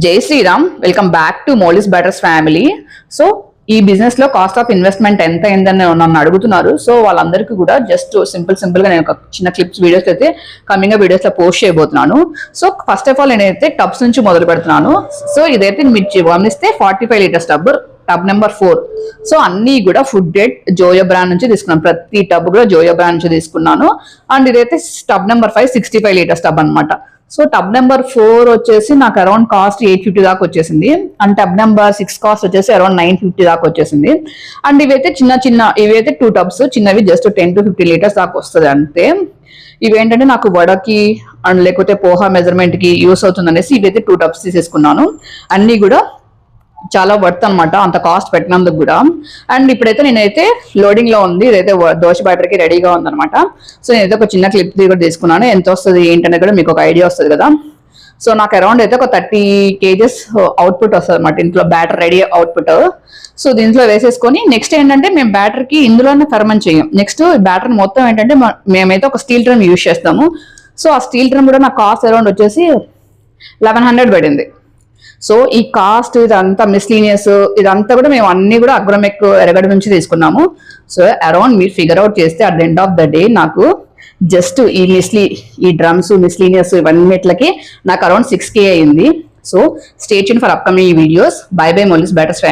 జై Sriram. Welcome back to Mouli's batters family. So ఈ business లో కాస్ట్ ఆఫ్ ఇన్వెస్ట్మెంట్ ఎంత అయిందని నన్ను అడుగుతున్నారు. సో వాళ్ళందరికీ కూడా జస్ట్ సింపుల్ గా నేను ఒక చిన్న క్లిప్స్ వీడియోస్ అయితే కమింగ్ వీడియోస్ లో పోస్ట్ చేయబోతున్నాను. సో ఫస్ట్ ఆఫ్ ఆల్ నేనైతే టబ్స్ నుంచి మొదలు పెడుతున్నాను. సో ఇదైతే మీరు గమనిస్తే 45 లీటర్స్ టబ్ నెంబర్ 4. సో అన్ని కూడా ఫుడ్ గ్రేడ్ జోయో బ్రాండ్ నుంచి తీసుకున్నాను. ప్రతి టబ్ కూడా జోయో బ్రాండ్ నుంచి తీసుకున్నాను. అండ్ ఇదైతే టబ్ నెంబర్ 5 65 లీటర్స్ టబ్ అనమాట. సో టబ్ నెంబర్ 4 వచ్చేసి నాకు అరౌండ్ కాస్ట్ 850 దాకా వచ్చేసింది. అండ్ టబ్ నెంబర్ 6 కాస్ట్ వచ్చేసి అరౌండ్ 950 దాకా వచ్చేసింది. అండ్ ఇవైతే ఇవైతే 2 టబ్స్ చిన్నవి, జస్ట్ 10 to 15 లీటర్స్ దాకా వస్తుంది అంతే. ఇవేంటంటే నాకు వడకి అండ్ లేకపోతే పోహా మెజర్మెంట్ కి యూస్ అవుతుంది అనేసి ఇవైతే 2 టబ్స్ తీసేసుకున్నాను. అన్ని కూడా చాలా వర్త్ అనమాట, అంత కాస్ట్ పెట్టినందుకు కూడా. అండ్ ఇప్పుడైతే నేనైతే లోడింగ్ లో ఉంది. ఇదైతే దోశ బ్యాటర్కి రెడీగా ఉందనమాట. సో నేనైతే ఒక చిన్న క్లిప్ కూడా తీసుకున్నాను. ఎంత వస్తుంది ఏంటనేది కూడా మీకు ఒక ఐడియా వస్తుంది కదా. సో నాకు అరౌండ్ అయితే ఒక 30 kgs అవుట్పుట్ వస్తుంది అనమాట ఇంట్లో, బ్యాటర్ రెడీ అవుట్పుట్. సో దీంట్లో వేసేసుకొని నెక్స్ట్ ఏంటంటే మేము బ్యాటర్కి ఇందులోనే ఫర్మెంట్ చేయం. నెక్స్ట్ బ్యాటర్ మొత్తం ఏంటంటే మేమైతే ఒక స్టీల్ డ్రమ్ యూజ్ చేస్తాము. సో ఆ స్టీల్ డ్రమ్ కూడా నాకు కాస్ట్ అరౌండ్ వచ్చేసి 1100 పడింది. సో ఈ కాస్ట్ ఇదంతా మిస్లీనియస్ ఇదంతా కూడా మేము అన్ని కూడా అగ్రోమెక్ ఎరగడ నుంచి తీసుకున్నాము. సో అరౌండ్ మీరు ఫిగర్ అవుట్ చేస్తే at the end of the day నాకు జస్ట్ ఈ డ్రమ్స్ మిస్లీనియస్ ఇవన్నిట్లకి నాకు అరౌండ్ 6K అయింది. So stay tune for upcoming videos. By by Molisch batters.